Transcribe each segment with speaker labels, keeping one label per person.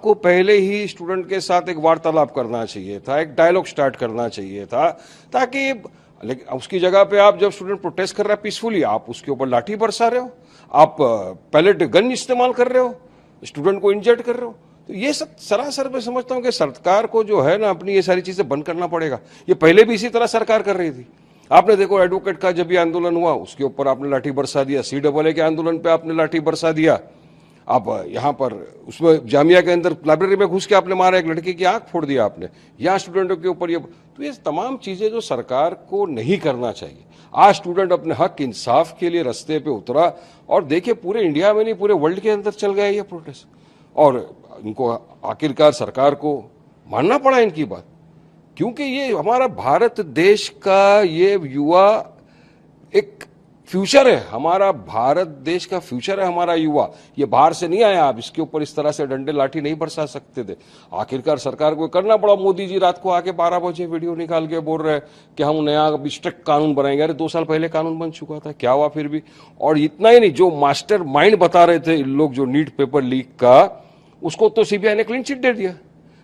Speaker 1: आपको पहले ही स्टूडेंट के साथ एक वार्तालाप करना चाहिए था, एक डायलॉग स्टार्ट करना चाहिए था, ताकि लेकिन उसकी जगह पे आप जब स्टूडेंट प्रोटेस्ट कर रहा है पीसफुली, आप उसके ऊपर लाठी बरसा रहे हो, आप पैलेट गन इस्तेमाल कर रहे हो, स्टूडेंट को इंजर्ड कर रहे हो। तो ये सब सरासर मैं समझता हूँ कि सरकार को जो है ना अपनी ये सारी चीजें बंद करना पड़ेगा। ये पहले भी इसी तरह सरकार कर रही थी। आपने देखो एडवोकेट का जब भी आंदोलन हुआ उसके ऊपर आपने लाठी बरसा दिया, CAA के आंदोलन पे आपने लाठी बरसा दिया, आप यहाँ पर उसमें जामिया के अंदर लाइब्रेरी में घुस के आपने मारा, एक लड़की की आंख फोड़ दिया आपने, यहाँ स्टूडेंटों के ऊपर ये। तो ये तमाम चीजें जो सरकार को नहीं करना चाहिए। आज स्टूडेंट अपने हक इंसाफ के लिए रास्ते पे उतरा, और देखिए पूरे इंडिया में नहीं पूरे वर्ल्ड के अंदर चल गया ये प्रोटेस्ट, और इनको आखिरकार सरकार को मानना पड़ा इनकी बात, क्योंकि ये हमारा भारत देश का ये युवा एक फ्यूचर है, हमारा भारत देश का फ्यूचर है हमारा युवा। ये बाहर से नहीं आया, आप इसके ऊपर इस तरह से डंडे लाठी नहीं बरसा सकते थे। आखिरकार सरकार को करना पड़ा। मोदी जी रात को आके 12 बजे वीडियो निकाल के बोल रहे हैं कि हम नया स्ट्रिक्ट कानून बनाएंगे। अरे 2 साल पहले कानून बन चुका था, क्या हुआ फिर भी? और इतना ही नहीं, जो मास्टर माइंड बता रहे थे लोग, जो नीट पेपर लीक का, उसको तो CBI ने क्लीन चिट दे दिया।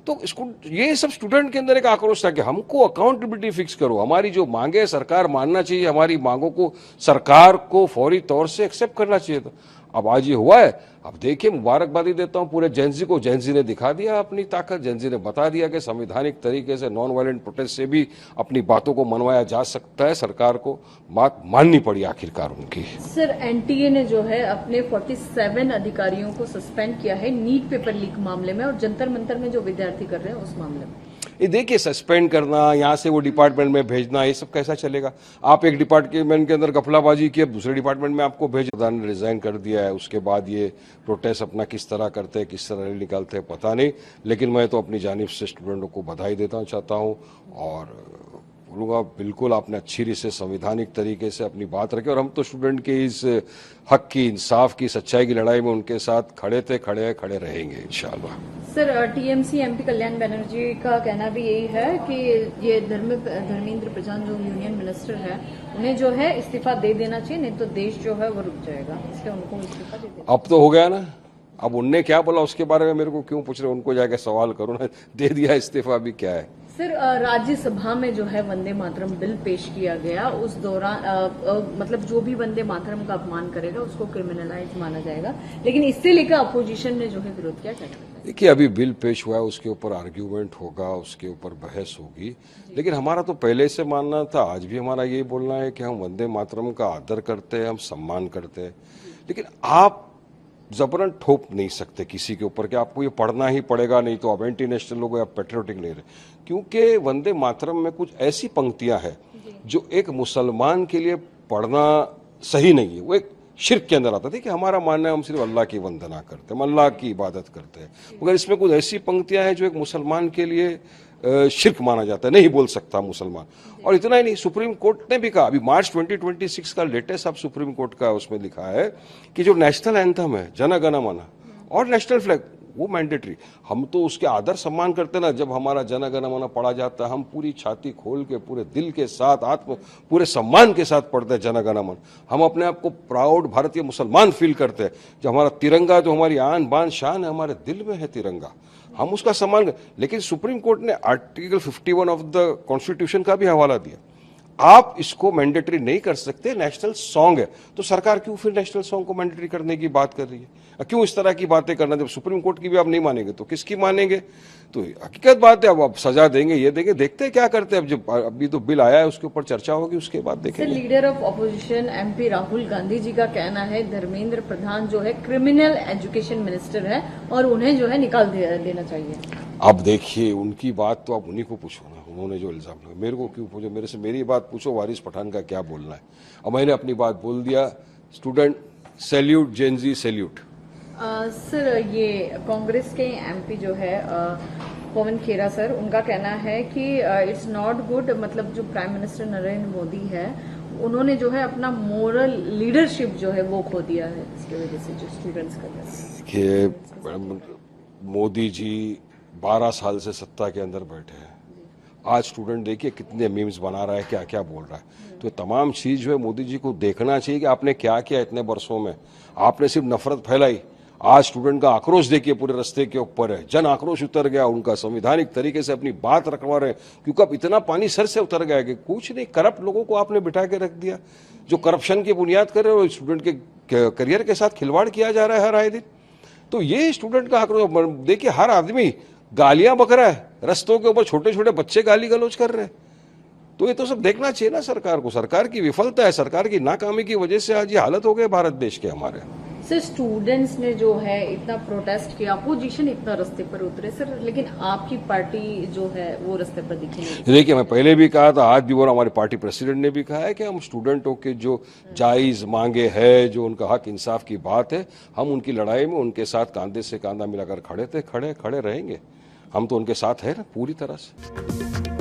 Speaker 1: तो इसको ये सब स्टूडेंट के अंदर एक आक्रोश था कि हमको अकाउंटेबिलिटी फिक्स करो, हमारी जो मांगे सरकार मानना चाहिए, हमारी मांगों को सरकार को फौरी तौर से एक्सेप्ट करना चाहिए था। अब आज ये हुआ है। अब देखिए, मुबारकबादी देता हूं पूरे जेंजी को। जेंजी ने दिखा दिया अपनी ताकत, जेंजी ने बता दिया कि संवैधानिक तरीके से नॉन वायलेंट प्रोटेस्ट से भी अपनी बातों को मनवाया जा सकता है। सरकार को बात माननी पड़ी आखिरकार उनकी।
Speaker 2: सर, NTA ने जो है अपने 47 अधिकारियों को सस्पेंड किया है नीट पेपर लीक मामले में, और जंतर मंतर में जो विद्यार्थी कर रहे हैं उस मामले में।
Speaker 1: ये देखिए, सस्पेंड करना, यहाँ से वो डिपार्टमेंट में भेजना, ये सब कैसा चलेगा? आप एक डिपार्टमेंट के अंदर गफलाबाजी की, अब दूसरे डिपार्टमेंट में आपको भेज, प्रधान ने रिजाइन कर दिया है। उसके बाद ये प्रोटेस्ट अपना किस तरह करते हैं, किस तरह रैली निकालते हैं, पता नहीं। लेकिन मैं तो अपनी जानिब से स्टूडेंटों को बधाई देता चाहता हूँ, और बोलूँगा बिल्कुल आपने अच्छी से संवैधानिक तरीके से अपनी बात रखी, और हम तो स्टूडेंट के इस हक की, इंसाफ की, सच्चाई की लड़ाई में उनके साथ खड़े थे, खड़े रहेंगे इंशाअल्लाह।
Speaker 2: Sir, TMC MP Kalyan Banerjee का कहना भी यही है कि ये धर्मेंद्र प्रधान जो यूनियन मिनिस्टर है, उन्हें जो है इस्तीफा दे देना चाहिए, नहीं तो देश जो है वो रुक जाएगा, इसलिए उनको इस्तीफा दे देना।
Speaker 1: अब तो हो गया ना। अब उनने क्या बोला उसके बारे में मेरे को क्यों पूछ रहे? उनको जाके सवाल करो ना। दे दिया इस्तीफा, अभी क्या है?
Speaker 2: सर, राज्यसभा में जो है वंदे मातरम बिल पेश किया गया, उस दौरान मतलब जो भी वंदे मातरम का अपमान करेगा उसको क्रिमिनलाइज माना जाएगा, लेकिन इससे लेकर अपोजिशन ने जो है विरोध किया।
Speaker 1: देखिए, अभी बिल पेश हुआ है, उसके ऊपर आर्ग्यूमेंट होगा, उसके ऊपर बहस होगी, लेकिन हमारा तो पहले से मानना था, आज भी हमारा यही बोलना है कि हम वंदे मातरम का आदर करते हैं, हम सम्मान करते हैं। लेकिन आप जबरन ठोप नहीं सकते किसी के ऊपर कि आपको ये पढ़ना ही पड़ेगा, नहीं तो आप एंटी नेशनल लोग, आप पेट्रियोटिक नहीं रहे। क्योंकि वंदे मातरम में कुछ ऐसी पंक्तियां हैं जो एक मुसलमान के लिए पढ़ना सही नहीं है, वो एक शिर्क के अंदर आता है। कि हमारा मानना है हम सिर्फ अल्लाह की वंदना करते हैं, हम अल्लाह की इबादत करते हैं, मगर इसमें कुछ ऐसी पंक्तियां हैं जो एक मुसलमान के लिए शिर्क माना जाता है, नहीं बोल सकता मुसलमान। और इतना ही नहीं, सुप्रीम कोर्ट ने भी कहा, अभी मार्च 2026 का लेटेस्ट अब सुप्रीम कोर्ट का उसमें लिखा है कि जो नेशनल एंथम है, जन गण मन, और नेशनल फ्लैग, वो मैंडेटरी। हम तो उसके आदर सम्मान करते ना, जब हमारा जन गण मन पढ़ा जाता है, हम पूरी छाती खोल के, पूरे दिल के साथ, पूरे सम्मान के साथ पढ़ते हैं जन गण मन। हम अपने आप को प्राउड भारतीय मुसलमान फील करते हैं। जो हमारा तिरंगा, जो हमारी आन बान शान है, हमारे दिल में है तिरंगा, हम उसका सम्मान। लेकिन सुप्रीम कोर्ट ने आर्टिकल 51 ऑफ द कॉन्स्टिट्यूशन का भी हवाला दिया, आप इसको मैंडेटरी नहीं कर सकते, नेशनल सॉन्ग है। तो सरकार क्यों फिर नेशनल सॉन्ग को मैंडेटरी करने की बात कर रही है? क्यों इस तरह की बातें करना? जब सुप्रीम कोर्ट की भी आप नहीं मानेंगे तो किसकी मानेंगे? तो हकीकत बात है, अब आप सजा देंगे, ये देंगे, देखते हैं क्या करते हैं। अब जब अभी तो बिल आया है, उसके ऊपर चर्चा होगी, उसके बाद देखेंगे।
Speaker 2: Leader of opposition MP Rahul Gandhi ji का कहना है धर्मेंद्र प्रधान जो है क्रिमिनल एजुकेशन मिनिस्टर है, और उन्हें जो है निकाल देना चाहिए।
Speaker 1: अब देखिए, उनकी बात तो आप उन्हीं को पूछो ना, उन्होंने जो इल्जाम लगाया, मेरे को क्यों पूछो? मेरे से मेरी बात पूछो, वारिस पठान का क्या बोलना है। अब मैंने अपनी बात बोल दिया। Student salute, Gen Z salute.
Speaker 2: Sir, ये कांग्रेस के MP जो है पवन खेरा सर, उनका कहना है कि इट्स नॉट गुड, मतलब जो प्राइम मिनिस्टर नरेंद्र मोदी है, उन्होंने जो है अपना मोरल लीडरशिप जो है वो खो दिया है, इसकी वजह से जो स्टूडेंट्स कर रहे हैं।
Speaker 1: मोदी जी 12 साल से सत्ता के अंदर बैठे हैं। आज स्टूडेंट देखिए कितने मीम्स बना रहा है, क्या क्या बोल रहा है। तो तमाम चीज जो है मोदी जी को देखना चाहिए कि आपने क्या किया इतने वर्षों में। आपने सिर्फ नफरत फैलाई, आज स्टूडेंट का आक्रोश देखिए पूरे रास्ते के ऊपर है, जन आक्रोश उतर गया उनका, संवैधानिक तरीके से अपनी बात रखवा रहे हैं, क्योंकि अब इतना पानी सर से उतर गया कि कुछ नहीं, करप्ट लोगों को आपने बिठा के रख दिया, जो करप्शन की बुनियाद कर रहे हो, स्टूडेंट के करियर के साथ खिलवाड़ किया जा रहा है हर आए दिन। तो ये स्टूडेंट का आक्रोश देखिए, हर आदमी गालियां बक रहा है, रस्तों के ऊपर छोटे छोटे बच्चे गाली गलौज कर रहे हैं। तो ये तो सब देखना चाहिए ना सरकार को, सरकार की विफलता है, सरकार की नाकामी की वजह से आज ये हालत हो गई भारत देश के हमारे।
Speaker 2: सर स्टूडेंट्स ने जो है इतना प्रोटेस्ट किया, अपोजिशन इतना रास्ते पर उतरे सर, लेकिन आपकी पार्टी जो है वो रास्ते पर दिखी नहीं।
Speaker 1: देखिए, मैं पहले भी कहा था, आज भी, और हमारे पार्टी प्रेसिडेंट ने भी कहा है कि हम स्टूडेंटों के जो जायज मांगे है, जो उनका हक इंसाफ की बात है, हम उनकी लड़ाई में उनके साथ कांधे से कांधा मिलाकर खड़े थे, खड़े रहेंगे। हम तो उनके साथ हैं ना पूरी तरह से।